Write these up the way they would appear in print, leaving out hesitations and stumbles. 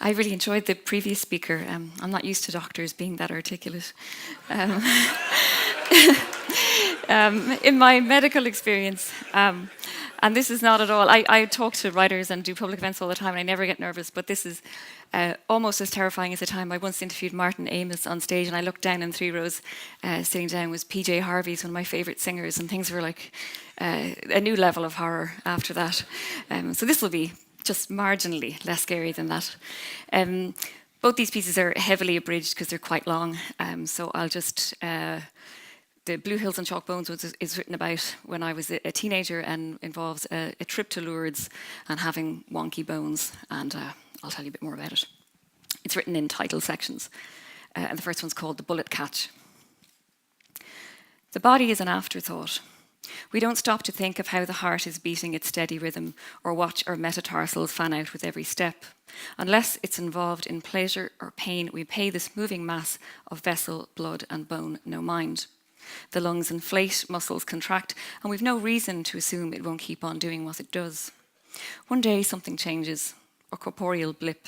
I really enjoyed the previous speaker. I'm not used to doctors being that articulate. Um, in my medical experience, and this is not at all, I talk to writers and do public events all the time, and I never get nervous, but this is almost as terrifying as the time I once interviewed Martin Amis on stage, and I looked down in 3 rows, sitting down was PJ Harvey's, one of my favourite singers, and things were like a new level of horror after that. So this will be just marginally less scary than that. Both these pieces are heavily abridged because they're quite long, so I'll just... the Blue Hills and Chalk Bones is written about when I was a teenager and involves a trip to Lourdes and having wonky bones, and I'll tell you a bit more about it. It's written in title sections, and the first one's called The Bullet Catch. The body is an afterthought. We don't stop to think of how the heart is beating its steady rhythm or watch our metatarsals fan out with every step. Unless it's involved in pleasure or pain, we pay this moving mass of vessel, blood and bone no mind. The lungs inflate, muscles contract, and we've no reason to assume it won't keep on doing what it does. One day something changes, a corporeal blip.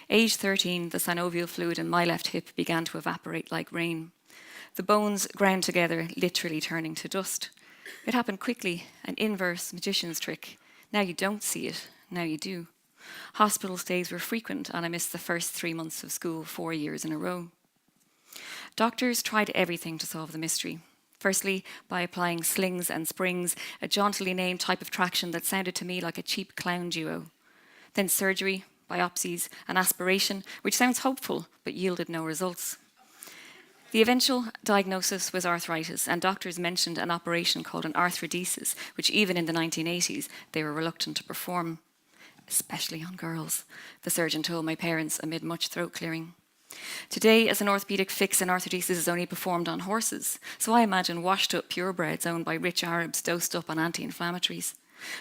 Age 13, the synovial fluid in my left hip began to evaporate like rain. The bones ground together, literally turning to dust. It happened quickly, an inverse magician's trick. Now you don't see it, now you do. Hospital stays were frequent, and I missed the first 3 months of school 4 years in a row. Doctors tried everything to solve the mystery. Firstly, by applying slings and springs, a jauntily named type of traction that sounded to me like a cheap clown duo. Then surgery, biopsies, and aspiration, which sounds hopeful, but yielded no results. The eventual diagnosis was arthritis, and doctors mentioned an operation called an arthritis, which even in the 1980s, they were reluctant to perform, especially on girls, the surgeon told my parents amid much throat clearing. Today, as an orthopedic fix, an arthritis is only performed on horses, so I imagine washed-up purebreds owned by rich Arabs dosed up on anti-inflammatories.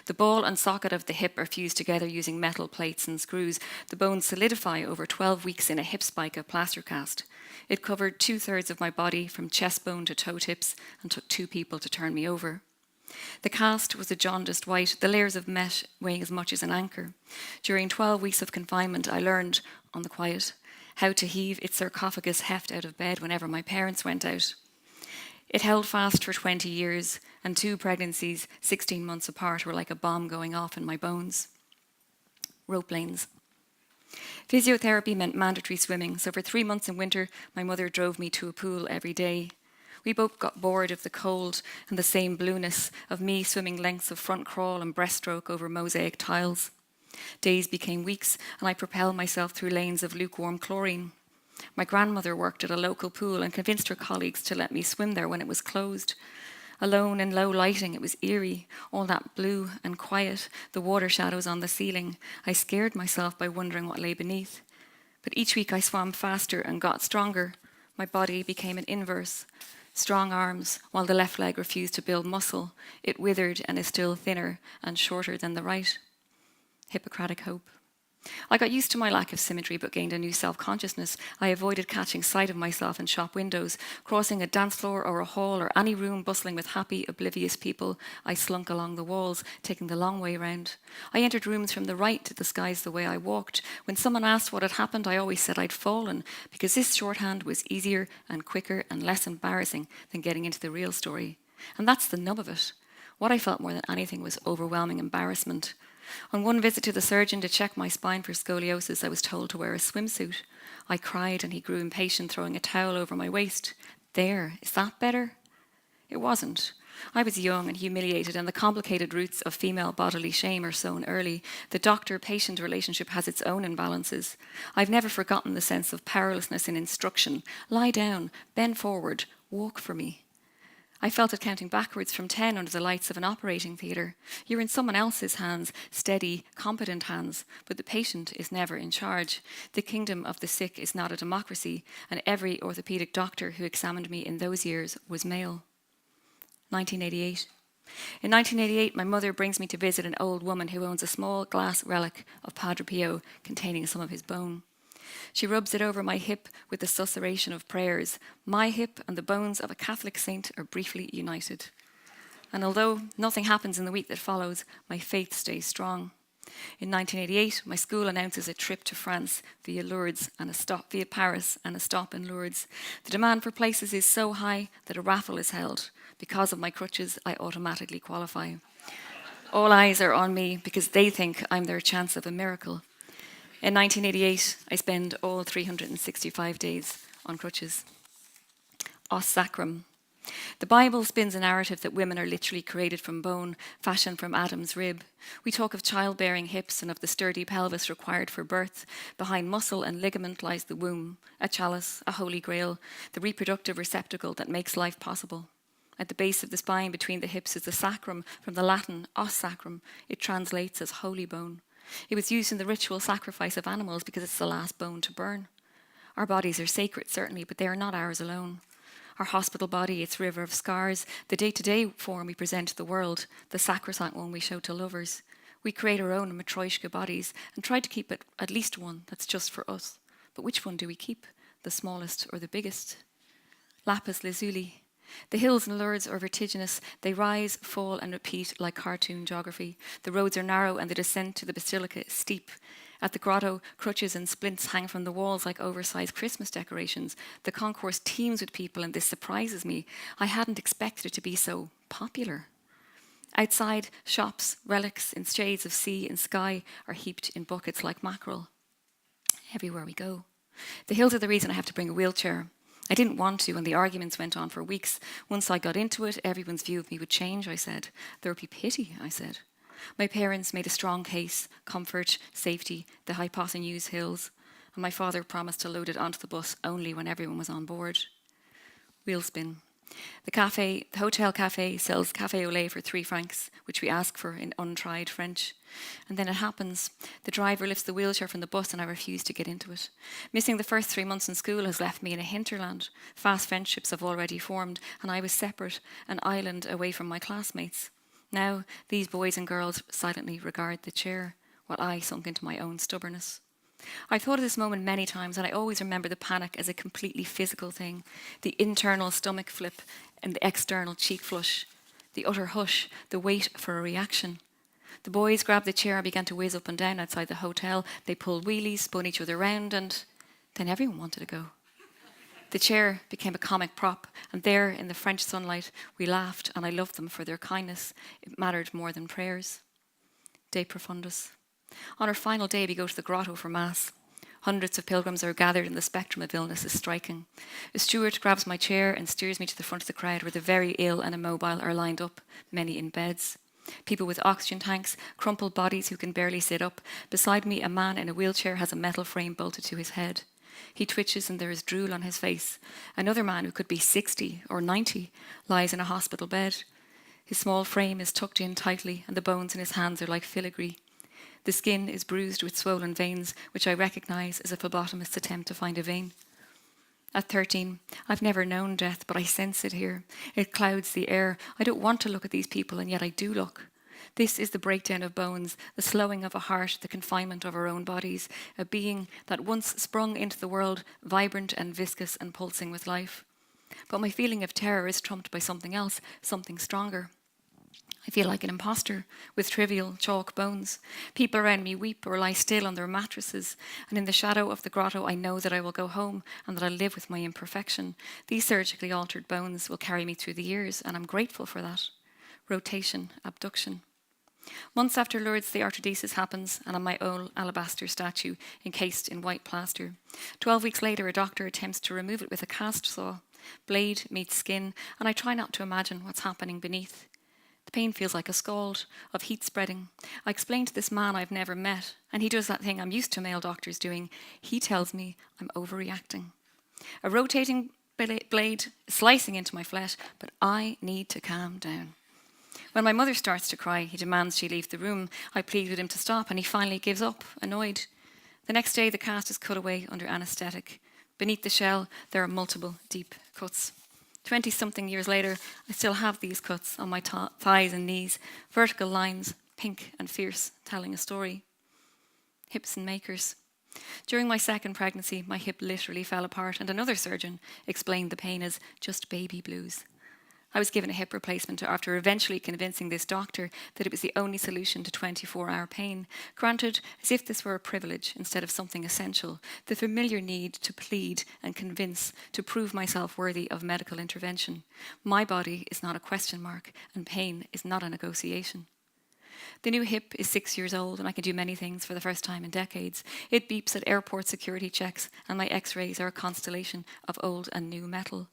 The ball and socket of the hip are fused together using metal plates and screws. The bones solidify over 12 weeks in a hip spica plaster cast. It covered 2/3 of my body from chest bone to toe tips and took 2 people to turn me over. The cast was a jaundiced white, the layers of mesh weighing as much as an anchor. During 12 weeks of confinement, I learned, on the quiet, how to heave its sarcophagus heft out of bed whenever my parents went out. It held fast for 20 years, and 2 pregnancies, 16 months apart, were like a bomb going off in my bones. Rope lanes. Physiotherapy meant mandatory swimming, so for 3 months in winter, my mother drove me to a pool every day. We both got bored of the cold and the same blueness of me swimming lengths of front crawl and breaststroke over mosaic tiles. Days became weeks, and I propelled myself through lanes of lukewarm chlorine. My grandmother worked at a local pool and convinced her colleagues to let me swim there when it was closed. Alone in low lighting, it was eerie, all that blue and quiet, the water shadows on the ceiling. I scared myself by wondering what lay beneath. But each week I swam faster and got stronger. My body became an inverse. Strong arms, while the left leg refused to build muscle. It withered and is still thinner and shorter than the right. Hippocratic hope. I got used to my lack of symmetry but gained a new self-consciousness. I avoided catching sight of myself in shop windows, crossing a dance floor or a hall or any room bustling with happy, oblivious people. I slunk along the walls, taking the long way round. I entered rooms from the right to disguise the way I walked. When someone asked what had happened, I always said I'd fallen, because this shorthand was easier and quicker and less embarrassing than getting into the real story. And that's the nub of it. What I felt more than anything was overwhelming embarrassment. On one visit to the surgeon to check my spine for scoliosis, I was told to wear a swimsuit. I cried and he grew impatient, throwing a towel over my waist. There, is that better? It wasn't. I was young and humiliated, and the complicated roots of female bodily shame are sown early. The doctor-patient relationship has its own imbalances. I've never forgotten the sense of powerlessness in instruction. Lie down, bend forward, walk for me. I felt it counting backwards from 10 under the lights of an operating theatre. You're in someone else's hands, steady, competent hands, but the patient is never in charge. The kingdom of the sick is not a democracy, and every orthopedic doctor who examined me in those years was male. 1988. In 1988, my mother brings me to visit an old woman who owns a small glass relic of Padre Pio containing some of his bone. She rubs it over my hip with the susurration of prayers. My hip and the bones of a Catholic saint are briefly united. And although nothing happens in the week that follows, my faith stays strong. In 1988, my school announces a trip to France via Paris and a stop in Lourdes. The demand for places is so high that a raffle is held. Because of my crutches, I automatically qualify. All eyes are on me because they think I'm their chance of a miracle. In 1988, I spend all 365 days on crutches. Sacrum. The Bible spins a narrative that women are literally created from bone, fashioned from Adam's rib. We talk of childbearing hips and of the sturdy pelvis required for birth. Behind muscle and ligament lies the womb, a chalice, a holy grail, the reproductive receptacle that makes life possible. At the base of the spine between the hips is the sacrum, from the Latin os sacrum. It translates as holy bone. It was used in the ritual sacrifice of animals because it's the last bone to burn. Our bodies are sacred, certainly, but they are not ours alone. Our hospital body, its river of scars, the day-to-day form we present to the world, the sacrosanct one we show to lovers. We create our own matryoshka bodies and try to keep it at least one that's just for us. But which one do we keep? The smallest or the biggest? Lapis lazuli. The hills in Lourdes are vertiginous. They rise, fall and repeat like cartoon geography. The roads are narrow and the descent to the basilica is steep. At the grotto, crutches and splints hang from the walls like oversized Christmas decorations. The concourse teems with people and this surprises me. I hadn't expected it to be so popular. Outside, shops, relics in shades of sea and sky are heaped in buckets like mackerel. Everywhere we go. The hills are the reason I have to bring a wheelchair. I didn't want to, and the arguments went on for weeks. Once I got into it, everyone's view of me would change, I said. There would be pity, I said. My parents made a strong case, comfort, safety, the hypotenuse hills, and my father promised to load it onto the bus only when everyone was on board. Wheel spin. The hotel cafe sells café au lait for 3 francs, which we ask for in untried French. And then it happens. The driver lifts the wheelchair from the bus and I refuse to get into it. Missing the first 3 months in school has left me in a hinterland. Fast friendships have already formed and I was separate, an island away from my classmates. Now these boys and girls silently regard the chair, while I sunk into my own stubbornness. I've thought of this moment many times and I always remember the panic as a completely physical thing, the internal stomach flip and the external cheek flush, the utter hush, the wait for a reaction. The boys grabbed the chair and began to whiz up and down outside the hotel. They pulled wheelies, spun each other around, and then everyone wanted to go. The chair became a comic prop, and there in the French sunlight we laughed and I loved them for their kindness. It mattered more than prayers. De profundis. On our final day, we go to the grotto for Mass. Hundreds of pilgrims are gathered and the spectrum of illness is striking. A steward grabs my chair and steers me to the front of the crowd where the very ill and immobile are lined up, many in beds. People with oxygen tanks, crumpled bodies who can barely sit up. Beside me, a man in a wheelchair has a metal frame bolted to his head. He twitches and there is drool on his face. Another man who could be 60 or 90 lies in a hospital bed. His small frame is tucked in tightly and the bones in his hands are like filigree. The skin is bruised with swollen veins, which I recognise as a phlebotomist's attempt to find a vein. At 13, I've never known death, but I sense it here. It clouds the air. I don't want to look at these people, and yet I do look. This is the breakdown of bones, the slowing of a heart, the confinement of our own bodies, a being that once sprung into the world, vibrant and viscous and pulsing with life. But my feeling of terror is trumped by something else, something stronger. I feel like an imposter with trivial chalk bones. People around me weep or lie still on their mattresses, and in the shadow of the grotto I know that I will go home and that I'll live with my imperfection. These surgically altered bones will carry me through the years, and I'm grateful for that. Rotation, abduction. Months after Lourdes, the arthritis happens, and I'm my own alabaster statue encased in white plaster. 12 weeks later, a doctor attempts to remove it with a cast saw. Blade meets skin, and I try not to imagine what's happening beneath. The pain feels like a scald of heat spreading. I explain to this man I've never met, and he does that thing I'm used to male doctors doing. He tells me I'm overreacting. A rotating blade slicing into my flesh, but I need to calm down. When my mother starts to cry, he demands she leave the room. I plead with him to stop, and he finally gives up, annoyed. The next day, the cast is cut away under anaesthetic. Beneath the shell, there are multiple deep cuts. 20-something years later, I still have these cuts on my thighs and knees, vertical lines, pink and fierce, telling a story. Hips and makers. During my second pregnancy, my hip literally fell apart, and another surgeon explained the pain as just baby blues. I was given a hip replacement after eventually convincing this doctor that it was the only solution to 24-hour pain, granted as if this were a privilege instead of something essential, the familiar need to plead and convince, to prove myself worthy of medical intervention. My body is not a question mark, and pain is not a negotiation. The new hip is 6 years old, and I can do many things for the first time in decades. It beeps at airport security checks, and my x-rays are a constellation of old and new metal.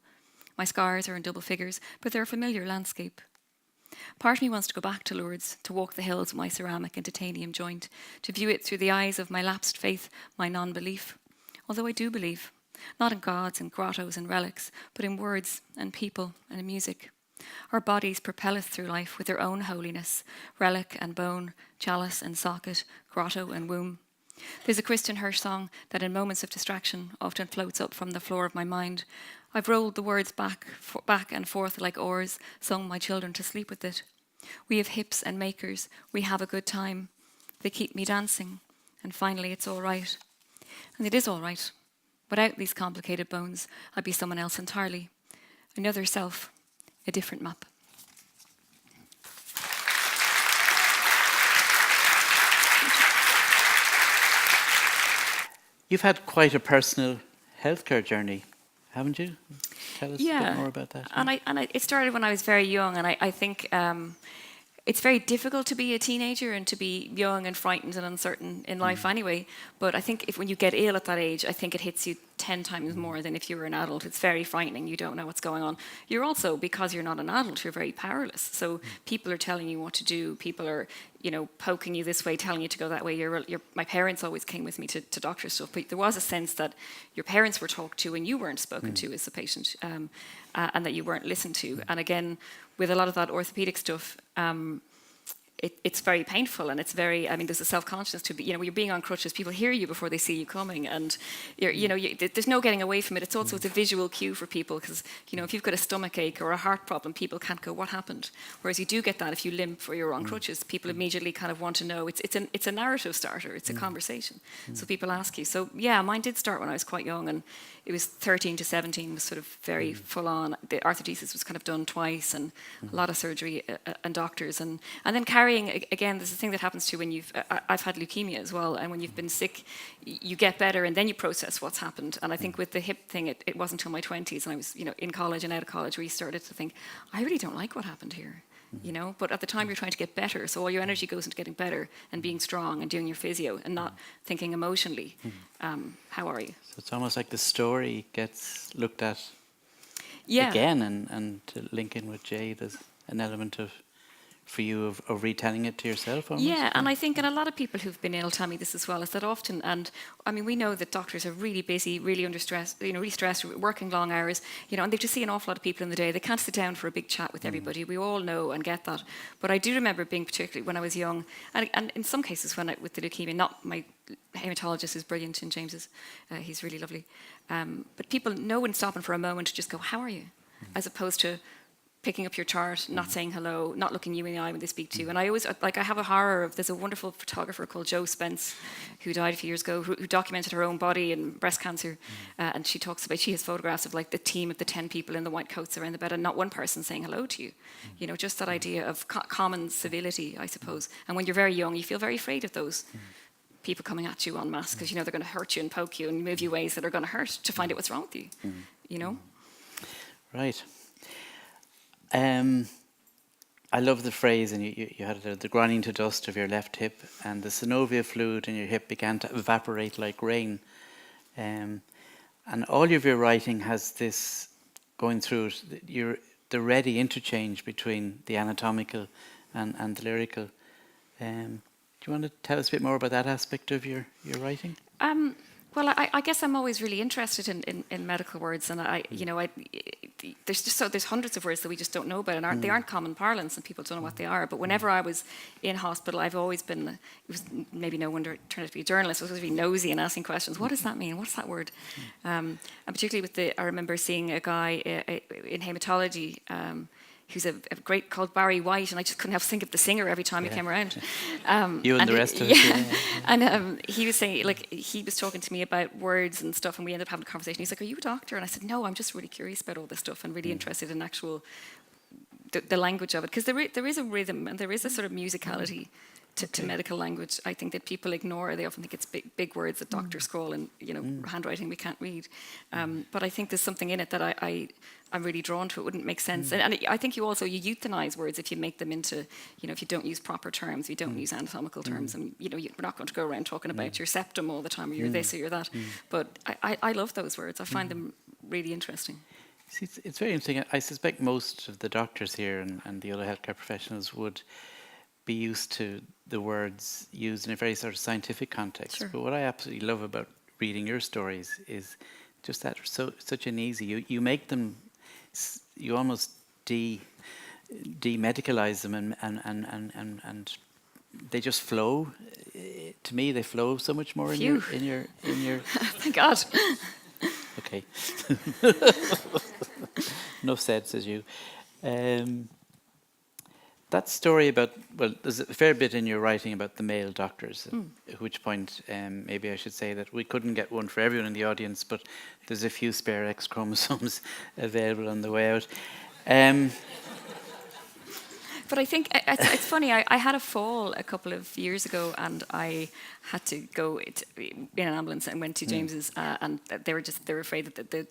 My scars are in double figures, but they're a familiar landscape. Part of me wants to go back to Lourdes, to walk the hills with my ceramic and titanium joint, to view it through the eyes of my lapsed faith, my non-belief. Although I do believe, not in gods and grottos and relics, but in words and people and in music. Our bodies propel us through life with their own holiness, relic and bone, chalice and socket, grotto and womb. There's a Christian Hirsch song that in moments of distraction often floats up from the floor of my mind. I've rolled the words back and forth like oars, sung my children to sleep with it. We have hips and makers, we have a good time. They keep me dancing, and finally it's all right. And it is all right. Without these complicated bones, I'd be someone else entirely. Another self, a different map. You've had quite a personal healthcare journey, haven't you? Tell us a bit more about that. And it started when I was very young, and I think it's very difficult to be a teenager and to be young and frightened and uncertain in life anyway. But I think when you get ill at that age, I think it hits you 10 times more than if you were an adult. It's very frightening. You don't know what's going on. You're also, because you're not an adult, you're very powerless. So people are telling you what to do. People are, poking you this way, telling you to go that way. My parents always came with me to doctor stuff, but there was a sense that your parents were talked to and you weren't spoken to as a patient, and that you weren't listened to. And again, with a lot of that orthopedic stuff, it's very painful, and it's very, there's a self-consciousness to be, you're being on crutches, people hear you before they see you coming, and there's no getting away from it. It's also, it's a visual cue for people, because, if you've got a stomach ache or a heart problem, people can't go, what happened? Whereas you do get that if you limp or you're on crutches, people immediately kind of want to know. It's a narrative starter, it's a conversation. So people ask you. So yeah, mine did start when I was quite young, and it was 13 to 17 was sort of very full on. The arthritis was kind of done twice, and a lot of surgery and doctors, and then carrying, again, there's a thing that happens to when I've had leukemia as well, and when you've been sick, you get better and then you process what's happened. And I think with the hip thing, it wasn't until my 20s, and I was, in college and out of college, where you started to think, I really don't like what happened here. But at the time you're trying to get better, so all your energy goes into getting better and being strong and doing your physio and not thinking emotionally. How are you? So it's almost like the story gets looked at again, and to link in with Jay, there's an element of, for you, of retelling it to yourself almost. Yeah, and I think, and a lot of people who've been ill tell me this as well, is that often, and we know that doctors are really busy, really under stress, really stressed, working long hours, and they just see an awful lot of people in the day. They can't sit down for a big chat with everybody. We all know and get that. But I do remember being, particularly when I was young, and in some cases with the leukemia, not my hematologist is brilliant in James's, he's really lovely. But people know when stopping for a moment to just go, how are you? As opposed to picking up your chart, not saying hello, not looking you in the eye when they speak to you. And I always, I have a horror of, there's a wonderful photographer called Jo Spence, who died a few years ago, who documented her own body and breast cancer. And she talks about, she has photographs of like the team of the 10 people in the white coats around the bed and not one person saying hello to you. Just that idea of common civility, I suppose. And when you're very young, you feel very afraid of those people coming at you en masse, because they're going to hurt you and poke you and move you ways that are going to hurt to find out what's wrong with you, Right. I love the phrase, and you had the grinding to dust of your left hip, and the synovial fluid in your hip began to evaporate like rain. And all of your writing has this going through it, the ready interchange between the anatomical and the lyrical. Do you want to tell us a bit more about that aspect of your writing? Well, I guess I'm always really interested in medical words, and there's hundreds of words that we just don't know about, and they aren't common parlance, and people don't know what they are. But whenever I was in hospital, I've always been, it was maybe no wonder I turned out to be a journalist. I was always really nosy and asking questions. What does that mean? What's that word? And particularly I remember seeing a guy in hematology, who's a great called Barry White, and I just couldn't help think of the singer every time he came around. You and the rest of us. Yeah. And he was saying, he was talking to me about words and stuff, and we ended up having a conversation. He's like, "Are you a doctor?" And I said, "No, I'm just really curious about all this stuff and really interested in actual the language of it, because there is a rhythm and there is a sort of musicality to medical language, I think, that people ignore. They often think it's big words that doctors scroll in, handwriting we can't read. But I think there's something in it that I'm really drawn to. It wouldn't make sense. And I think you euthanize words if you make them into, if you don't use proper terms, you don't use anatomical terms, and, you're not going to go around talking about your septum all the time, or you're this or you're that. But I love those words. I find them really interesting. See, it's very interesting. I suspect most of the doctors here and the other healthcare professionals would be used to the words used in a very sort of scientific context. Sure. But what I absolutely love about reading your stories is just that such an easy. You make them. You almost demedicalize them and they just flow. To me, they flow so much more in your. Thank God. Okay. Enough said, says you. That story about, there's a fair bit in your writing about the male doctors, at which point maybe I should say that we couldn't get one for everyone in the audience, but there's a few spare X chromosomes available on the way out. But I think it's funny, I had a fall a couple of years ago and I had to go in an ambulance and went to James's and they were afraid that the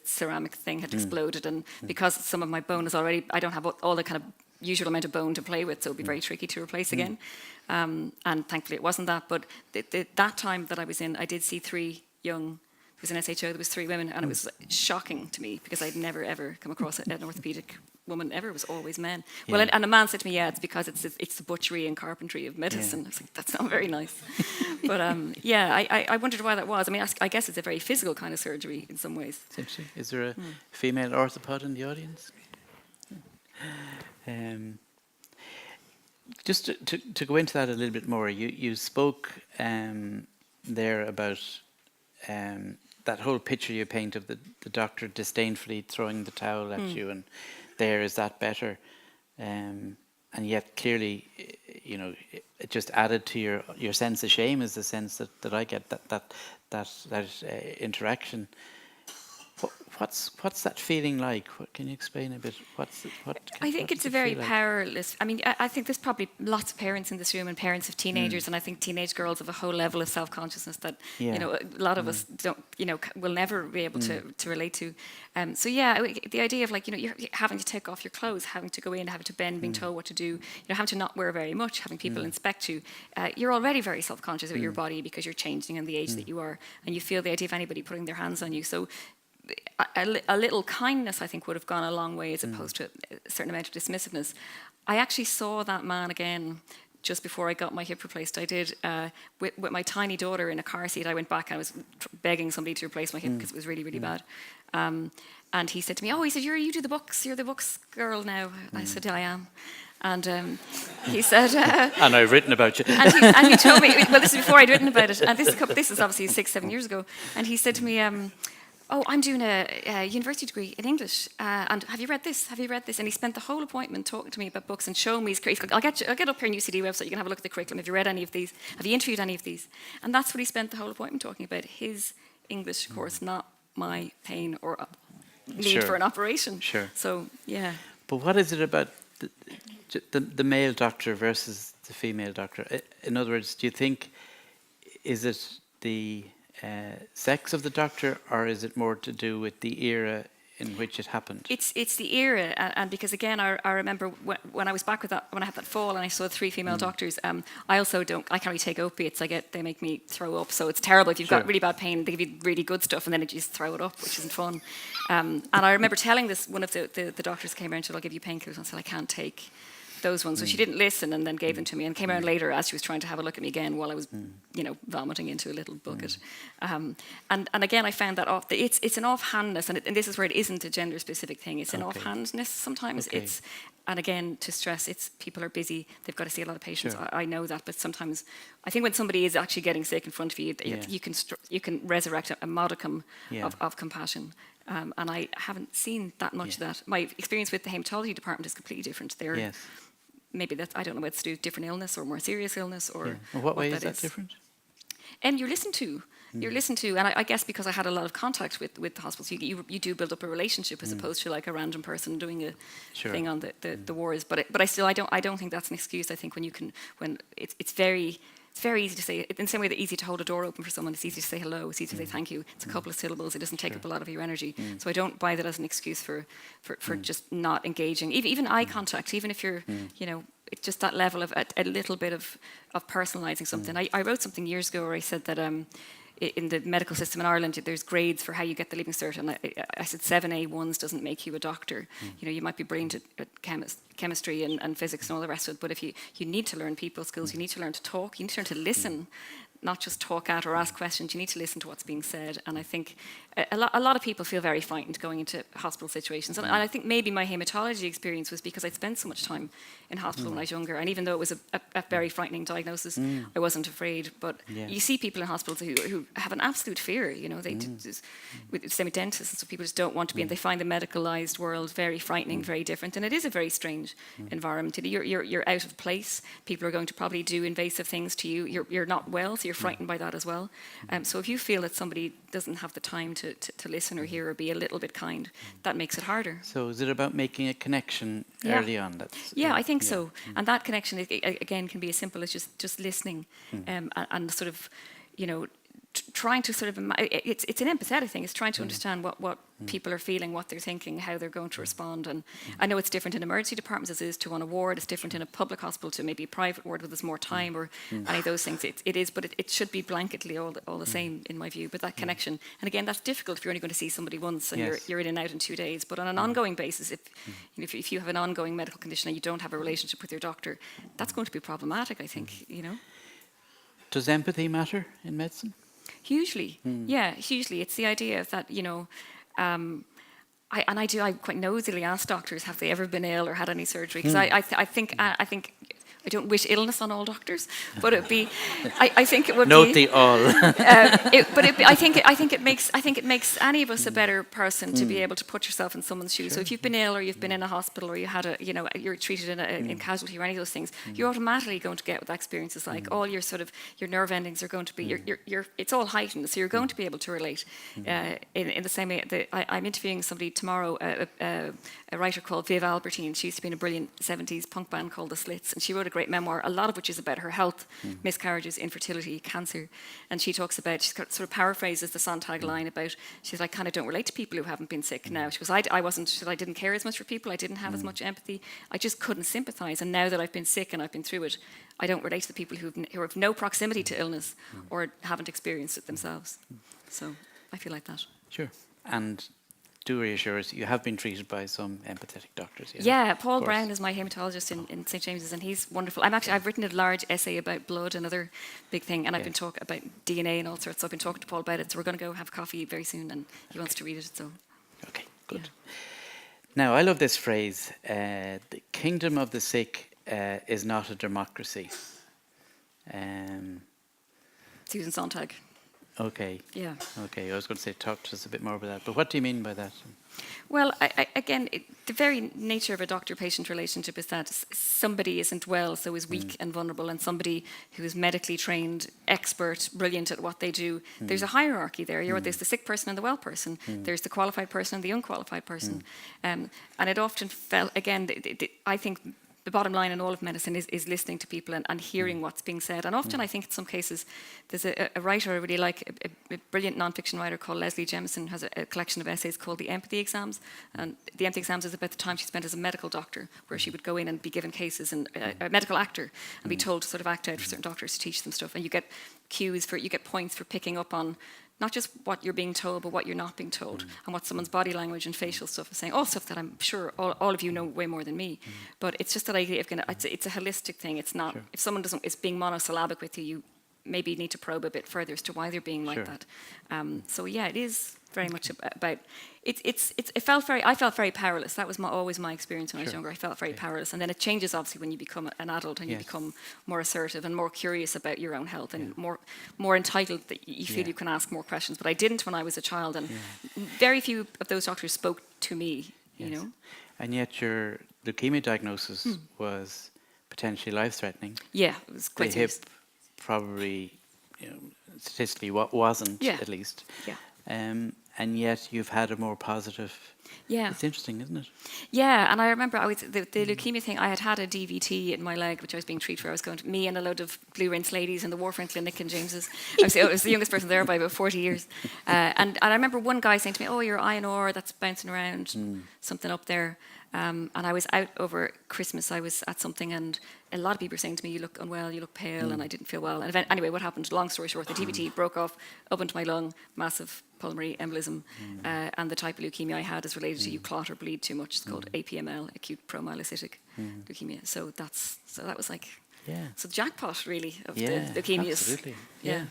ceramic thing had exploded, and because some of my bone is already, I don't have all the kind of usual amount of bone to play with, so it'd be very tricky to replace again. And thankfully it wasn't that, but that time that I was in, I did see three young, it was an SHO, there was three women, and it was shocking to me because I'd never ever come across an orthopedic woman ever. It was always men. Yeah. Well, and a man said to me, yeah, it's because it's the butchery and carpentry of medicine. I was like, that's not very nice. But I wondered why that was. I mean, I guess it's a very physical kind of surgery in some ways. Is there a female orthopod in the audience? Just to go into that a little bit more, you spoke there about that whole picture you paint of the doctor disdainfully throwing the towel at you, and there, is that better? And yet clearly, it just added to your sense of shame, is the sense that I get that interaction. What's that feeling like? Can you explain a bit? I think it's a very powerless. I mean, I think there's probably lots of parents in this room and parents of teenagers, and I think teenage girls have a whole level of self-consciousness that a lot of us don't, will never be able to relate to. The idea of you're having to take off your clothes, having to go in, having to bend, being told what to do, having to not wear very much, having people inspect you. You're already very self-conscious about your body because you're changing in the age that you are, and you feel the idea of anybody putting their hands on you. So a little kindness, I think, would have gone a long way, as opposed to a certain amount of dismissiveness. I actually saw that man again just before I got my hip replaced. I did with my tiny daughter in a car seat. I went back and I was begging somebody to replace my hip because it was really, really bad. And he said to me, he said, you do the books. You're the books girl now. I said, yeah, I am. And he said... and I've written about you. and he told me, well, this is before I'd written about it. And this is obviously 6-7 years ago. And he said to me... I'm doing a university degree in English, and have you read this? Have you read this? And he spent the whole appointment talking to me about books and showing me his curriculum. I'll get up here on UCD website. You can have a look at the curriculum. Have you read any of these? Have you interviewed any of these? And that's what he spent the whole appointment talking about: his English course, not my pain or need for an operation. Sure. So yeah. But what is it about the male doctor versus the female doctor? In other words, do you think, is it the sex of the doctor, or is it more to do with the era in which it happened? It's the era, and because again, I remember when I was back with that, when I had that fall and I saw 3 female doctors. I can't really take opiates. They make me throw up. So it's terrible if you've got really bad pain. They give you really good stuff, and then you just throw it up, which isn't fun. And I remember telling this, one of the doctors came around and said, "I'll give you painkillers," and I said, "I can't take those ones." So she didn't listen, and then gave them to me, and came around later as she was trying to have a look at me again while I was, vomiting into a little bucket. And again, I found that it's an offhandness, and this is where it isn't a gender-specific thing. It's an offhandedness sometimes. And again, to stress, people are busy. They've got to see a lot of patients. Sure. I know that, but sometimes I think when somebody is actually getting sick in front of you, you can resurrect a modicum of compassion. And I haven't seen that much of that. My experience with the haematology department is completely different. Maybe that's, I don't know whether it's to do with different illness or more serious illness or what way is that different? And you're listened to. You're listened to, and I guess because I had a lot of contact with the hospitals, you do build up a relationship as opposed to like a random person doing a thing on the wards. But I don't think that's an excuse. I think when it's very easy to say, in the same way that it's easy to hold a door open for someone, it's easy to say hello, it's easy to say thank you. It's a couple of syllables, it doesn't take up a lot of your energy. So I don't buy that as an excuse for just not engaging. Even eye contact, even if you're, it's just that level of a little bit of personalising something. I wrote something years ago where I said that in the medical system in Ireland, there's grades for how you get the Leaving Cert, and I said 7A1s doesn't make you a doctor. You might be brilliant at chemistry and physics and all the rest of it, but if you need to learn people skills, you need to learn to talk, you need to learn to listen, not just talk at or ask questions. You need to listen to what's being said. And I think a lot of people feel very frightened going into hospital situations. And I think maybe my hematology experience was because I'd spent so much time in hospital when I was younger. And even though it was a very frightening diagnosis, I wasn't afraid. But you see people in hospitals who have an absolute fear. They with the same with dentists, and so people just don't want to be in. They find the medicalised world very frightening, very different. And it is a very strange environment. You're out of place. People are going to probably do invasive things to you. You're not well, so you're frightened by that as well. So if you feel that somebody doesn't have the time to listen or hear or be a little bit kind, that makes it harder. So is it about making a connection early on? I think so. And that connection, again, can be as simple as just listening and sort of, trying to sort of, it's an empathetic thing. It's trying to understand what people are feeling, what they're thinking, how they're going to respond. And I know it's different in emergency departments as it is to on a ward. It's different in a public hospital to maybe a private ward with more time or any of those things. It is, but it should be blanketly all the same in my view. But that connection, and again, that's difficult if you're only going to see somebody once and you're in and out in 2 days. But on an ongoing basis, if you have an ongoing medical condition and you don't have a relationship with your doctor, that's going to be problematic, I think, Does empathy matter in medicine? Hugely, hugely. It's the idea of that, I quite nosily ask doctors, have they ever been ill or had any surgery? Because I think I don't wish illness on all doctors, but I think it would Note the all. I think it makes any of us a better person to be able to put yourself in someone's shoes. So if you've been ill or you've been in a hospital or you had you're treated in casualty or any of those things, you're automatically going to get what that experience is like. All your sort of your nerve endings are going to be it's all heightened, so you're going to be able to relate in the same way. I'm interviewing somebody tomorrow, a writer called Viv Albertine. She used to be in a brilliant 70s punk band called The Slits, and she wrote a great memoir, a lot of which is about her health, miscarriages, infertility, cancer. And she talks about, she sort of paraphrases the Sontag line about, she's like, kind of don't relate to people who haven't been sick now. She goes, I didn't care as much for people, I didn't have as much empathy, I just couldn't sympathise. And now that I've been sick and I've been through it, I don't relate to the people who have no proximity to illness or haven't experienced it themselves. So I feel like that. Sure. And do reassure us, you have been treated by some empathetic doctors. Yeah, Paul Brown is my hematologist in St James's, and he's wonderful. I've written a large essay about blood, another big thing, and I've been talking about DNA and all sorts. So I've been talking to Paul about it. So we're going to go have coffee very soon, and he wants to read it. So, okay, good. Now I love this phrase: "The kingdom of the sick is not a democracy." Susan Sontag. Okay. Yeah. Okay, I was going to say talk to us a bit more about that, but what do you mean by that? Well, again, the very nature of a doctor-patient relationship is that somebody isn't well, so is weak and vulnerable, and somebody who is medically trained, expert, brilliant at what they do, there's a hierarchy there. There's the sick person and the well person. There's the qualified person and the unqualified person. And it often felt, again, I think the bottom line in all of medicine is listening to people and hearing what's being said. And often I think in some cases, there's a writer I really like, a brilliant non-fiction writer called Leslie Jemison, has a collection of essays called The Empathy Exams. And the empathy exams is about the time she spent as a medical doctor, where she would go in and be given cases, and a medical actor, and be told to sort of act out for certain doctors to teach them stuff. And you get you get points for picking up on not just what you're being told, but what you're not being told, and what someone's body language and facial stuff is saying. All stuff that I'm sure all of you know way more than me. But it's just that idea of it's a holistic thing. It's not, if someone is being monosyllabic with you, you maybe need to probe a bit further as to why they're being like that. So yeah, it is very much about. I felt very powerless. That was always my experience when I was younger. I felt very powerless, and then it changes obviously when you become an adult and you become more assertive and more curious about your own health and more entitled, that you feel you can ask more questions. But I didn't when I was a child, and very few of those doctors spoke to me. You know, and yet your leukemia diagnosis was potentially life-threatening. Yeah, it was quite the hip probably statistically what wasn't, Yeah. at least. Yeah. And yet you've had a more positive. Yeah. It's interesting, isn't it? Yeah, and I remember the leukemia thing. I had a DVT in my leg, which I was being treated for. I was going to me and a load of blue rinse ladies in the Warfarin Clinic in James's. I was the youngest person there by about 40 years. And I remember one guy saying to me, "Oh, your iron ore that's bouncing around, something up there." And I was out over Christmas. I was at something, and a lot of people were saying to me, "You look unwell, you look pale," and I didn't feel well. And anyway, what happened? Long story short, the DVT broke off up into my lung, massive pulmonary embolism, and the type of leukemia I had is related to you clot or bleed too much. It's called APML, acute promyelocytic leukemia. So that was like, so the jackpot really of the leukemias. Absolutely. Yeah.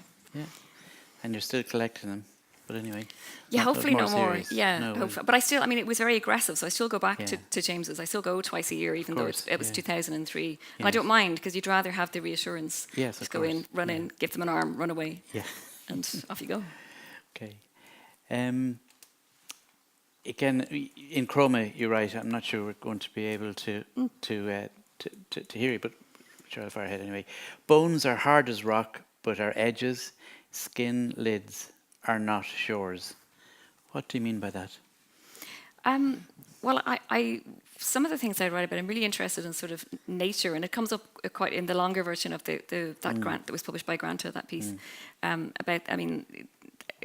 And you're still collecting them. But anyway. Yeah, hopefully no more. Serious. Yeah, No, but I still, I mean, it was very aggressive, so I still go back to James's. I still go twice a year, even though it was 2003. And I don't mind, because you'd rather have the reassurance. Yes, just go in, run in, give them an arm, run away. Yeah. And off you go. Okay. Again, in chroma, you're right. I'm not sure we're going to be able to hear you, but sure, I'll fire ahead anyway. Bones are hard as rock, but are edges. Skin lids are not shores. What do you mean by that? Well, I some of the things I write about, I'm really interested in sort of nature, and it comes up quite in the longer version of that grant that was published by Granta, that piece about. I mean,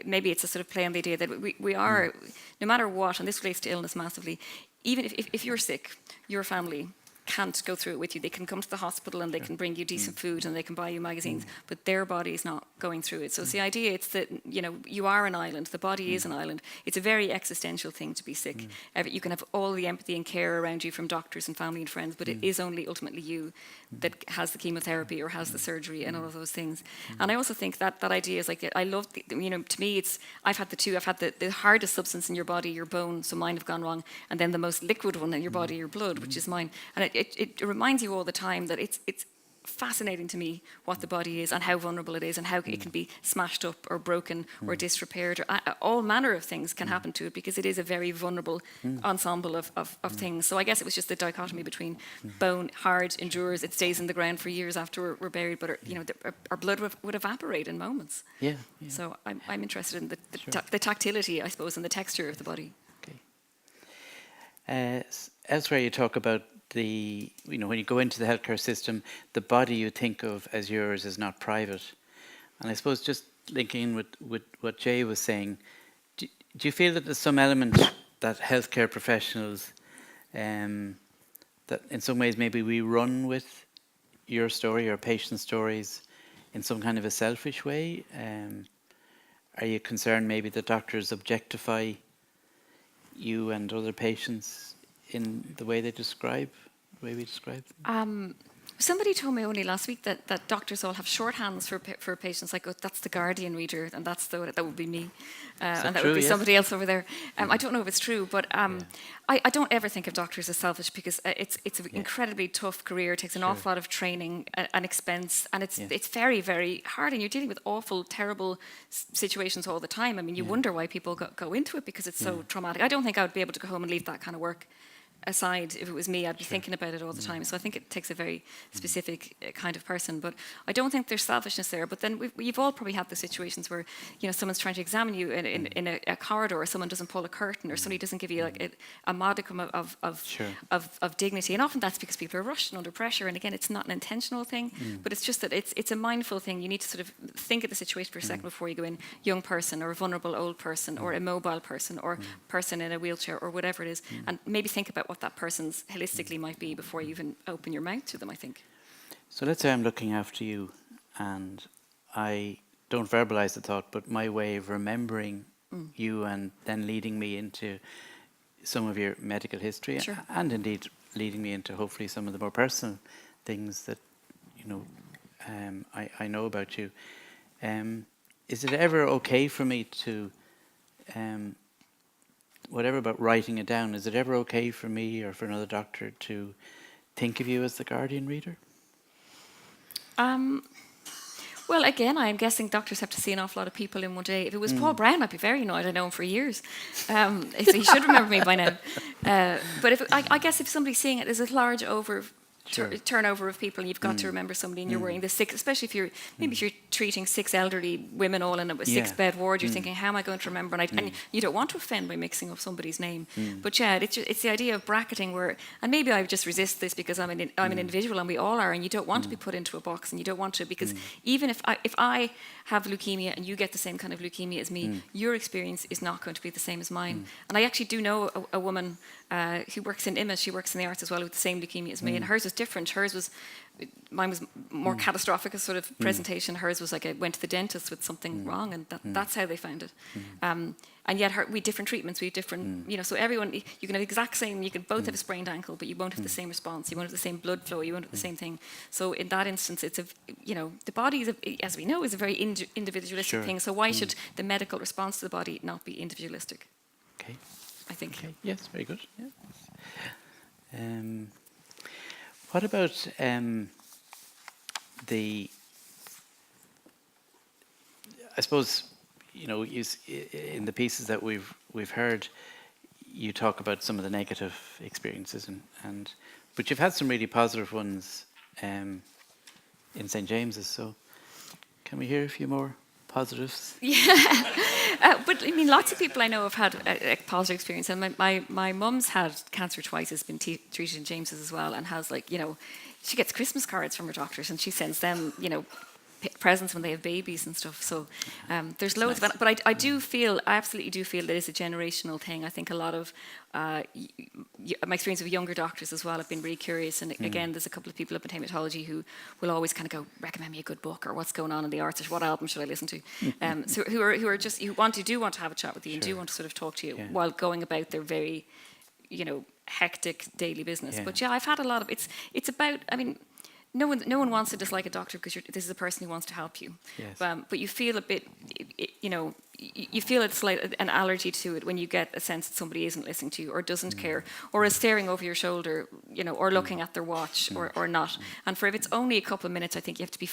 maybe it's a sort of play on the idea that we are, no matter what, and this relates to illness massively. Even if you're sick, your family can't go through it with you. They can come to the hospital and they can bring you decent food and they can buy you magazines, but their body is not going through it. So it's the idea, it's that, you are an island, the body is an island. It's a very existential thing to be sick. You can have all the empathy and care around you from doctors and family and friends, but it is only ultimately you that has the chemotherapy or has the surgery and all of those things. And I also think that idea is like, I love, to me, it's, I've had the two. I've had the hardest substance in your body, your bone, so mine have gone wrong, and then the most liquid one in your body, your blood, which is mine. And it reminds you all the time that it's fascinating to me what the body is and how vulnerable it is and how it can be smashed up or broken or disrepaired, or all manner of things can happen to it, because it is a very vulnerable ensemble of things. So I guess it was just the dichotomy between bone, hard, endures, it stays in the ground for years after we're buried, but our blood would evaporate in moments. Yeah. So I'm interested in the tactility, I suppose, and the texture of the body. Okay. Elsewhere you talk about when you go into the healthcare system, the body you think of as yours is not private. And I suppose just linking in with what Jay was saying, do you feel that there's some element that healthcare professionals, that in some ways maybe we run with your story or patient stories in some kind of a selfish way? Are you concerned maybe that doctors objectify you and other patients in the way we describe them? Somebody told me only last week that doctors all have shorthands for patients. Like, that's the Guardian reader, and that would be me, and that would be somebody else over there. I don't know if it's true, but I don't ever think of doctors as selfish, because it's an incredibly tough career. It takes an awful lot of training and expense, and it's very, very hard. And you're dealing with awful, terrible situations all the time. I mean, you wonder why people go into it, because it's so traumatic. I don't think I would be able to go home and leave that kind of work aside. If it was me, I'd be thinking about it all the time. So I think it takes a very specific kind of person. But I don't think there's selfishness there. But then you've all probably had the situations where someone's trying to examine you in a corridor, or someone doesn't pull a curtain, or somebody doesn't give you like a modicum of dignity. And often that's because people are rushed and under pressure. And again, it's not an intentional thing, but it's just that it's a mindful thing. You need to sort of think of the situation for a second before you go in. Young person, or a vulnerable old person, or a mobile person, or person in a wheelchair, or whatever it is, and maybe think about what that person's holistically might be before you even open your mouth to them, I think. So let's say I'm looking after you and I don't verbalize the thought, but my way of remembering you and then leading me into some of your medical history, and indeed leading me into hopefully some of the more personal things that I know about you. Is it ever okay for me to whatever about writing it down, is it ever okay for me or for another doctor to think of you as the Guardian reader? Well, again, I'm guessing doctors have to see an awful lot of people in one day. If it was Paul Brown, I'd be very annoyed. I know him for years. So he should remember me by now. But I guess if somebody's seeing it as a large turnover of people, and you've got to remember somebody, and you're worrying the sick, especially if you're maybe if you're treating 6 elderly women all in a 6-bed ward, you're thinking, how am I going to remember? And you don't want to offend by mixing up somebody's name. But yeah, it's the idea of bracketing where, and maybe I just resist this because I'm an individual, and we all are, and you don't want to be put into a box, and you don't want to, because even if I have leukemia and you get the same kind of leukemia as me, your experience is not going to be the same as mine. And I actually do know a woman who works in IMA, she works in the arts as well, with the same leukemia as me, and hers was different. Mine was more catastrophic, a sort of presentation. Hers was like I went to the dentist with something wrong, and that's how they found it. And yet we have different treatments, we have different, so everyone, you can have the exact same, you can both have a sprained ankle, but you won't have the same response, you won't have the same blood flow, you won't have the same thing. So in that instance, it's the body, as we know, is a very individualistic thing, so why should the medical response to the body not be individualistic? Okay. I think. Okay. Yes, very good. Yeah. What about I suppose, in the pieces that we've heard, you talk about some of the negative experiences, but you've had some really positive ones in St. James's. So, can we hear a few more positives? Yeah, but I mean, lots of people I know have had a positive experience, and my mum's had cancer twice, has been treated in James's as well, and has she gets Christmas cards from her doctors, and she sends them presents when they have babies and stuff. So there's loads of it. But I absolutely do feel that it's a generational thing. I think a lot of my experience with younger doctors as well have been really curious. And again, there's a couple of people up in hematology who will always kind of go, recommend me a good book, or what's going on in the arts, or what album should I listen to? So who want to have a chat with you and do want to sort of talk to you while going about their very, hectic daily business. But yeah, I've had a lot of it's about, I mean, no one wants to dislike a doctor because this is a person who wants to help you. Yes. But you feel a bit, you feel it's like an allergy to it when you get a sense that somebody isn't listening to you, or doesn't care, or is staring over your shoulder, or looking at their watch, or not. And if it's only a couple of minutes, I think you have to be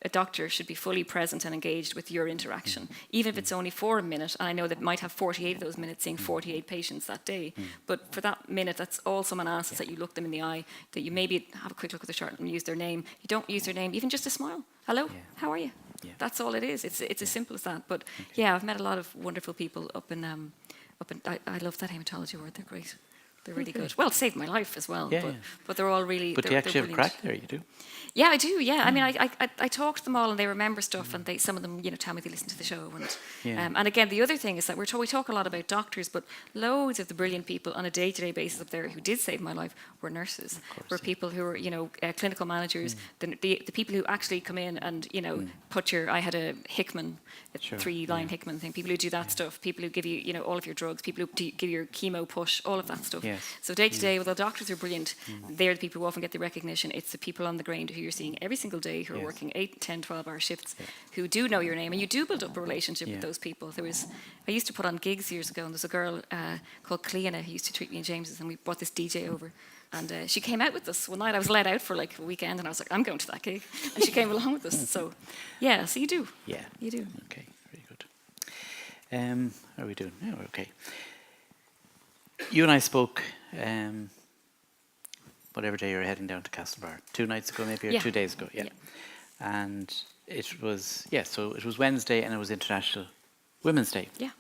a doctor should be fully present and engaged with your interaction, even if it's only for a minute. And I know that might have 48 of those minutes, seeing 48 patients that day. But for that minute, that's all someone asks, is that you look them in the eye, that you maybe have a quick look at the chart and use their name. You don't use their name, even just a smile. Hello, how are you? Yeah. That's all it is. It's as simple as that. But yeah, I've met a lot of wonderful people up in I love that hematology ward. They're great. They're really good. Well, it saved my life as well. But they're all really. But you actually have crack there, you do. Yeah, I do. Yeah, I mean, I talk to them all, and they remember stuff, and some of them, tell me they listen to the show, and again, the other thing is that we talk a lot about doctors, but loads of the brilliant people on a day-to-day basis up there who did save my life were nurses, were people who were clinical managers, the people who actually come in and I had a Hickman, a 3-line Hickman thing, people who do that stuff, people who give you all of your drugs, people who give your chemo push, all of that stuff. Yes. So day to day, well, the doctors are brilliant. They're the people who often get the recognition. It's the people on the ground who you're seeing every single day, who are working 8, 10, 12-hour shifts, who do know your name, and you do build up a relationship with those people. I used to put on gigs years ago, and there's a girl called Cleana who used to treat me in James's, and we brought this DJ over. And she came out with us one night. I was let out for like a weekend, and I was like, I'm going to that gig. And she came along with us. So, yeah, so you do. Yeah. You do. Okay, very good. How are we doing? Yeah, we're okay. You and I spoke, whatever day you were heading down to Castlebar, 2 nights ago maybe, or 2 days ago, And it was, so it was Wednesday, and it was International Women's Day. Yeah.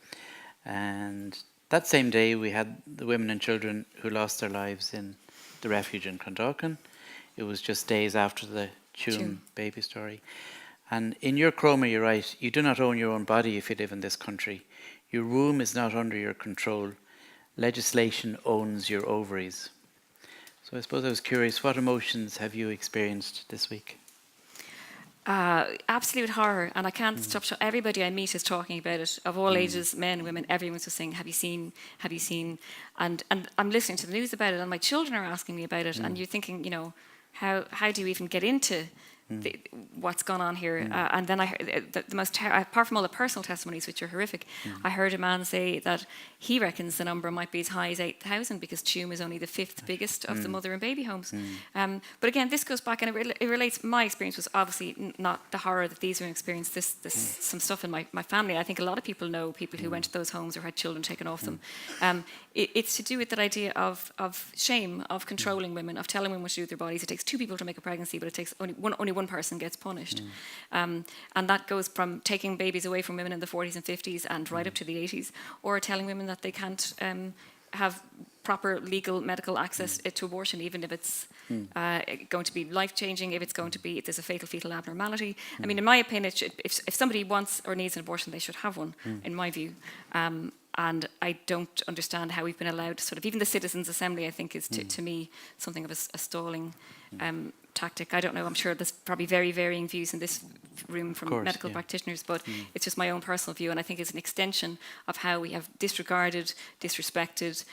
And that same day we had the women and children who lost their lives in the refuge in Clondalkin. It was just days after the Tuam baby story. And in your chroma you write, you do not own your own body if you live in this country. Your womb is not under your control. Legislation owns your ovaries. So I suppose I was curious, what emotions have you experienced this week? Absolute horror, and I can't stop. Everybody I meet is talking about it, of all ages, men, women. Everyone's just saying, "Have you seen? Have you seen?" And I'm listening to the news about it, and my children are asking me about it. And you're thinking, how do you even get into what's gone on here. And then I heard the most, apart from all the personal testimonies, which are horrific, I heard a man say that he reckons the number might be as high as 8,000 because Tuam is only the 5th biggest of the mother and baby homes. But again, this goes back, and it relates, my experience was obviously not the horror that these women experienced. This some stuff in my family. I think a lot of people know people who went to those homes or had children taken off them. It's to do with that idea of shame, of controlling women, of telling women what to do with their bodies. It takes 2 people to make a pregnancy, but it takes only one person gets punished. And that goes from taking babies away from women in the 40s and 50s and right up to the 80s, or telling women that they can't have proper legal medical access to abortion, even if it's going to be life-changing, if there's a fatal fetal abnormality. I mean, in my opinion, if somebody wants or needs an abortion, they should have one, in my view. And I don't understand how we've been allowed to sort of, even the Citizens' Assembly, I think, is to me something of a stalling tactic. I don't know, I'm sure there's probably very varying views in this room from medical practitioners, but it's just my own personal view, and I think it's an extension of how we have disregarded, disrespected,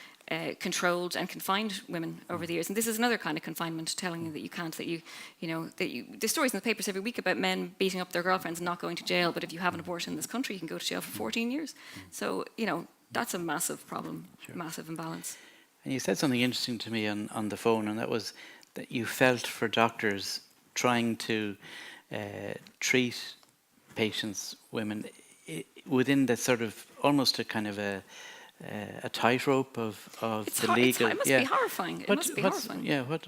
controlled and confined women over the years. And this is another kind of confinement, telling you that you can't, there's stories in the papers every week about men beating up their girlfriends and not going to jail, but if you have an abortion in this country, you can go to jail for 14 years. So, that's a massive problem, massive imbalance. And you said something interesting to me on the phone, and that was that you felt for doctors trying to treat patients, women, within that sort of almost a kind of a tightrope of the legal. It must be horrifying. It must be horrifying. Yeah, what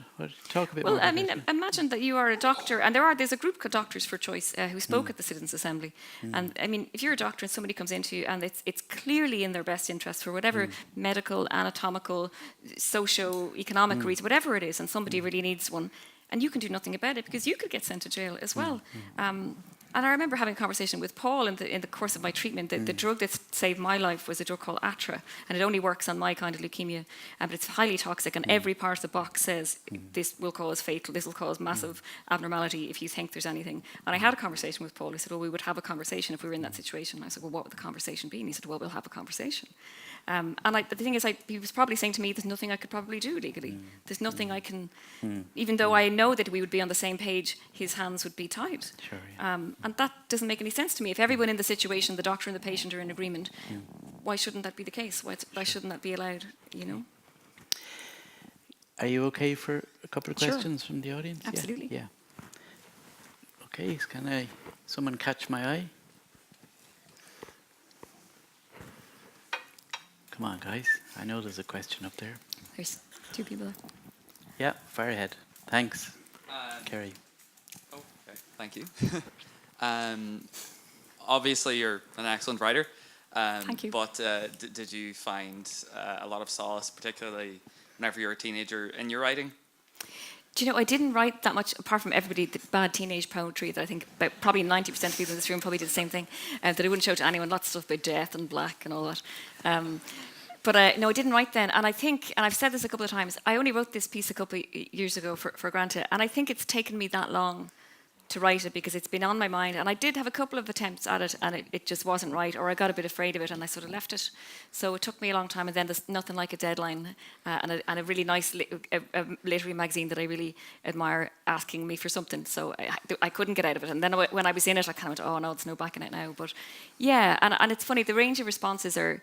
talk a bit more. Well, I mean, imagine that you are a doctor, and there's a group called Doctors for Choice who spoke at the Citizens' Assembly. And I mean, if you're a doctor and somebody comes into you and it's clearly in their best interest for whatever medical, anatomical, socio-economic reason, whatever it is, and somebody really needs one, and you can do nothing about it because you could get sent to jail as well. And I remember having a conversation with Paul in the course of my treatment. The drug that saved my life was a drug called Atra, and it only works on my kind of leukemia, but it's highly toxic, and every part of the box says this will cause fatal, this will cause massive abnormality if you think there's anything. And I had a conversation with Paul. He said, well, we would have a conversation if we were in that situation. I said, well, what would the conversation be? And he said, well, we'll have a conversation. And the thing is, he was probably saying to me, there's nothing I could probably do legally. There's nothing I can, even though I know that we would be on the same page, his hands would be tied. Sure, yeah. And that doesn't make any sense to me. If everyone in the situation, the doctor and the patient, are in agreement, why shouldn't that be the case? Why shouldn't that be allowed, Are you okay for a couple of questions from the audience? Absolutely. Yeah. Okay, can someone catch my eye? Come on, guys. I know there's a question up there. There's 2 people there. Yeah, fire ahead. Thanks, Kerry. Oh, okay. Thank you. Obviously, you're an excellent writer. Thank you. But did you find a lot of solace, particularly whenever you were a teenager, in your writing? Do you know, I didn't write that much, apart from everybody, the bad teenage poetry that I think about probably 90% of people in this room probably did the same thing, that I wouldn't show to anyone, lots of stuff about death and black and all that. But no, I didn't write then. And I think, and I've said this a couple of times, I only wrote this piece a couple of years ago for Granta, and I think it's taken me that long to write it because it's been on my mind. And I did have a couple of attempts at it, and it just wasn't right, or I got a bit afraid of it and I sort of left it. So it took me a long time, and then there's nothing like a deadline and a really nice a literary magazine that I really admire asking me for something. So I couldn't get out of it. And then when I was in it, I kind of went, oh no, there's no backing it now. But yeah, and it's funny, the range of responses are,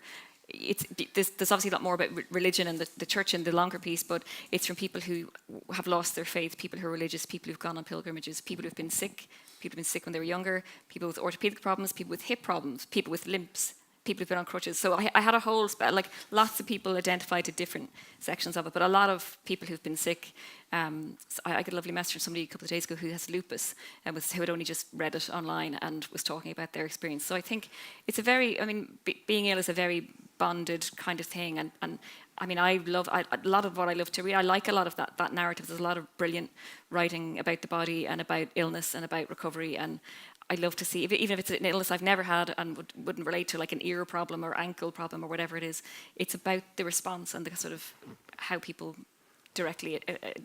there's obviously a lot more about religion and the church in the longer piece, but it's from people who have lost their faith, people who are religious, people who've gone on pilgrimages, people who've been sick, people who've been sick when they were younger, people with orthopedic problems, people with hip problems, people with limps, people who've been on crutches. So I had a whole, lots of people identified to different sections of it, but a lot of people who've been sick. So I got a lovely message from somebody a couple of days ago who has lupus, who had only just read it online and was talking about their experience. So I think it's being ill is a very bonded kind of thing, and I mean, a lot of what I love to read. I like a lot of that narrative. There's a lot of brilliant writing about the body and about illness and about recovery, and I love to see, even if it's an illness I've never had and wouldn't relate to, like an ear problem or ankle problem or whatever it is, it's about the response and the sort of how people directly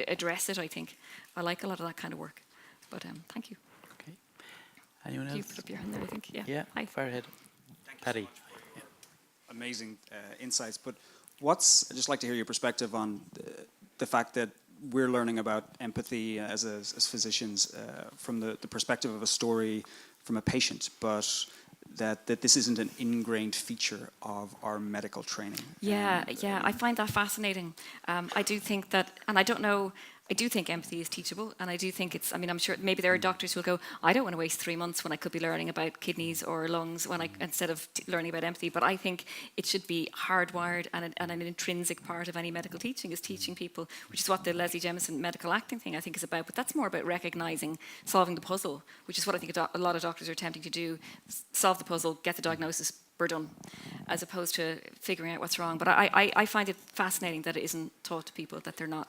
address it, I think. I like a lot of that kind of work. But thank you. Okay. Anyone else? You put up your hand there, I think. Yeah. Yeah, Hi. fire ahead. Paddy. Amazing insights, but I'd just like to hear your perspective on the fact that we're learning about empathy as physicians from the perspective of a story from a patient, but that this isn't an ingrained feature of our medical training. Yeah, I find that fascinating. I do think that, and I don't know, I do think empathy is teachable, and I do think it's, I mean, I'm sure maybe there are doctors who will go, I don't want to waste 3 months when I could be learning about kidneys or lungs instead of learning about empathy, but I think it should be hardwired and an intrinsic part of any medical teaching is teaching people, which is what the Leslie Jemison medical acting thing I think is about, but that's more about recognising, solving the puzzle, which is what I think a lot of doctors are attempting to do, solve the puzzle, get the diagnosis, we're done, as opposed to figuring out what's wrong. But I find it fascinating that it isn't taught to people, that they're not,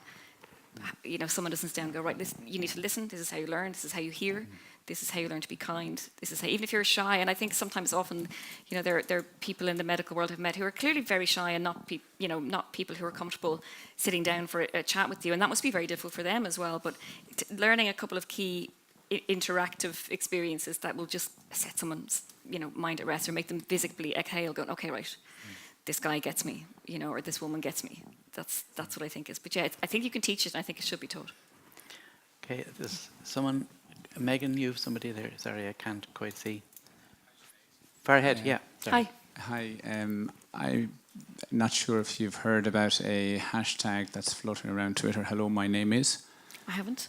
someone doesn't stand and go, right, you need to listen, this is how you learn, this is how you hear, this is how you learn to be kind, this is how, even if you're shy, and I think sometimes often, there are people in the medical world I've met who are clearly very shy and not people who are comfortable sitting down for a chat with you, and that must be very difficult for them as well, but learning a couple of key interactive experiences that will just set someone's mind at rest or make them visibly exhale, going, okay, right, this guy gets me, or this woman gets me. That's what I think is. But yeah, I think you can teach it, and I think it should be taught. Okay, there's someone, Megan, you have somebody there. Sorry, I can't quite see. Far ahead, yeah. Sorry. Hi. I'm not sure if you've heard about a hashtag that's floating around Twitter. Hello, my name is. I haven't.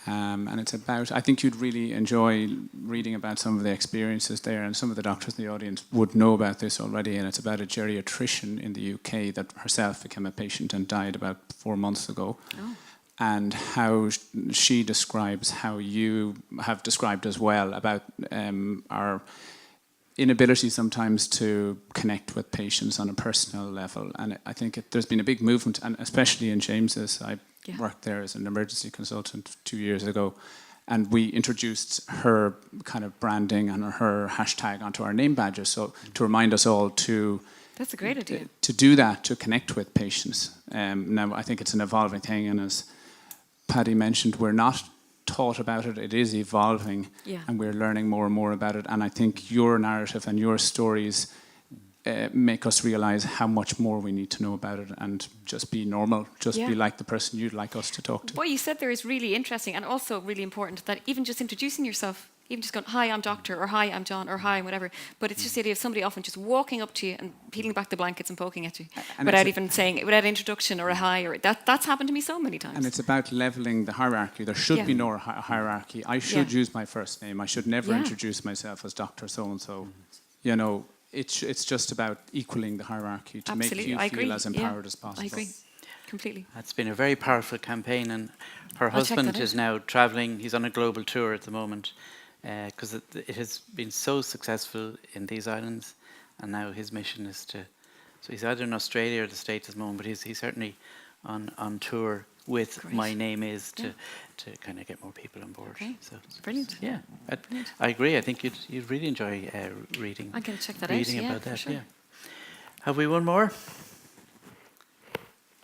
And it's about, I think you'd really enjoy reading about some of the experiences there, and some of the doctors in the audience would know about this already, and it's about a geriatrician in the UK that herself became a patient and died about 4 months ago. Oh. And how she describes how you have described as well about our inability sometimes to connect with patients on a personal level. And I think there's been a big movement, and especially in James's, I worked there as an emergency consultant 2 years ago, and we introduced her kind of branding and her hashtag onto our name badges, so to remind us all to... That's a great idea. To do that, to connect with patients. Now, I think it's an evolving thing, and as Paddy mentioned, we're not taught about it. It is evolving, and we're learning more and more about it, and I think your narrative and your stories make us realise how much more we need to know about it, and just be normal, be like the person you'd like us to talk to. What you said there is really interesting, and also really important, that even just introducing yourself, even just going, hi, I'm Doctor, or hi, I'm John, or hi, whatever, but it's just the idea of somebody often just walking up to you and peeling back the blankets and poking at you, and without even saying, without introduction or a hi, or that's happened to me so many times. And it's about levelling the hierarchy. There should be no hierarchy. I should use my first name. I should never introduce myself as Dr. So-and-so. It's just about equaling the hierarchy to make you feel as empowered as possible. I agree, completely. It's been a very powerful campaign, and her husband is now travelling. He's on a global tour at the moment because it has been so successful in these islands, and now his mission is to... So he's either in Australia or the States at the moment, but he's certainly on tour with My Name Is to kind of get more people on board. Okay. So brilliant. Yeah, I agree. I think you'd really enjoy reading. I'm going to check that out. Reading about that. Sure. Yeah. Have we one more?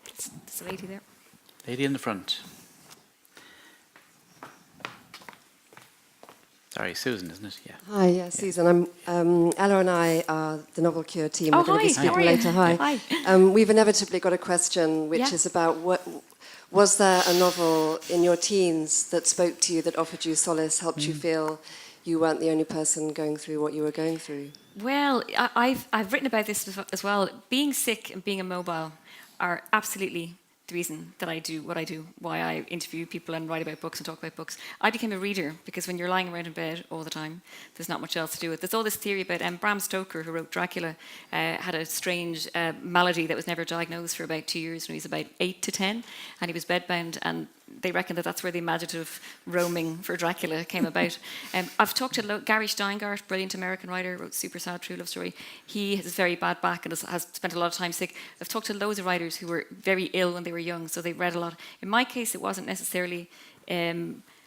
There's a lady there. Lady in the front. Sorry, Susan, isn't it? Yeah. Hi, Susan. Ella and I are the Novel Cure team. We're going to be speaking later. Hi. We've inevitably got a question, which is about was there a novel in your teens that spoke to you, that offered you solace, helped you feel you weren't the only person going through what you were going through? Well, I've written about this as well. Being sick and being immobile are absolutely the reason that I do what I do, why I interview people and write about books and talk about books. I became a reader because when you're lying around in bed all the time, there's not much else to do with. There's all this theory about Bram Stoker, who wrote Dracula, had a strange malady that was never diagnosed for about 2 years when he was about 8 to 10, and he was bedbound, and they reckon that that's where the imaginative roaming for Dracula came about. I've talked to Gary Steingart, brilliant American writer, wrote Super Sad True Love Story. He has a very bad back and has spent a lot of time sick. I've talked to loads of writers who were very ill when they were young, so they read a lot. In my case, it wasn't necessarily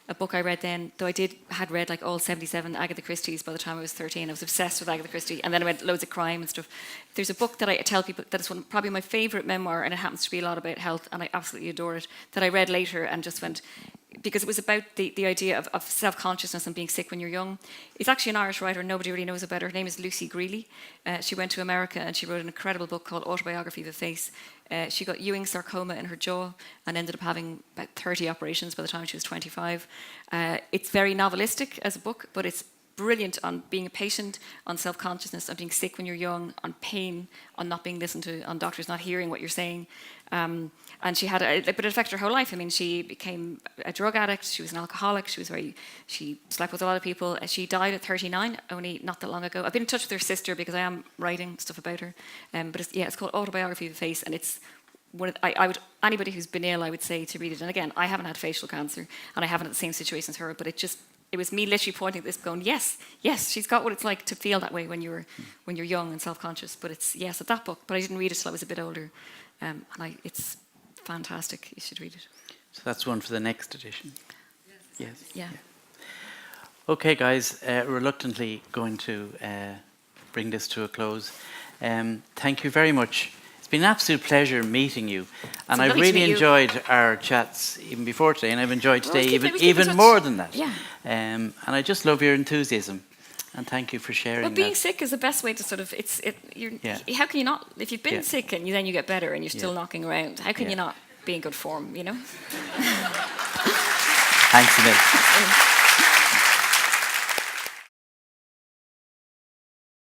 a book I read then, though I had read like all 77 Agatha Christie's by the time I was 13. I was obsessed with Agatha Christie, and then I read loads of crime and stuff. There's a book that I tell people that is probably my favourite memoir, and it happens to be a lot about health, and I absolutely adore it, that I read later and just went, because it was about the idea of self-consciousness and being sick when you're young. It's actually an Irish writer, nobody really knows about her. Her name is Lucy Greeley. She went to America and she wrote an incredible book called Autobiography of a Face. She got Ewing sarcoma in her jaw and ended up having about 30 operations by the time she was 25. It's very novelistic as a book, but it's brilliant on being a patient, on self-consciousness, on being sick when you're young, on pain, on not being listened to, on doctors not hearing what you're saying. And she had, but it affected her whole life. I mean, she became a drug addict. She was an alcoholic. She slept with a lot of people. She died at 39, only not that long ago. I've been in touch with her sister because I am writing stuff about her. But it's called Autobiography of a Face, and it's I would, anybody who's been ill, I would say to read it. And again, I haven't had facial cancer, and I haven't had the same situation as her. But it was me literally pointing at this, going, yes, she's got what it's like to feel that way when you're young and self-conscious. But it's that book. But I didn't read it till I was a bit older, and it's fantastic. You should read it. So that's one for the next edition. Yes. Yeah. Okay, guys. Reluctantly going to bring this to a close. Thank you very much. It's been an absolute pleasure meeting you, and I really enjoyed our chats even before today, and I've enjoyed today even more than that. Yeah. And I just love your enthusiasm, and thank you for sharing. Well, being sick is the best way to sort of how can you not, if you've been sick and then you get better and you're still knocking around, how can you not be in good form, you know? Thanks a million.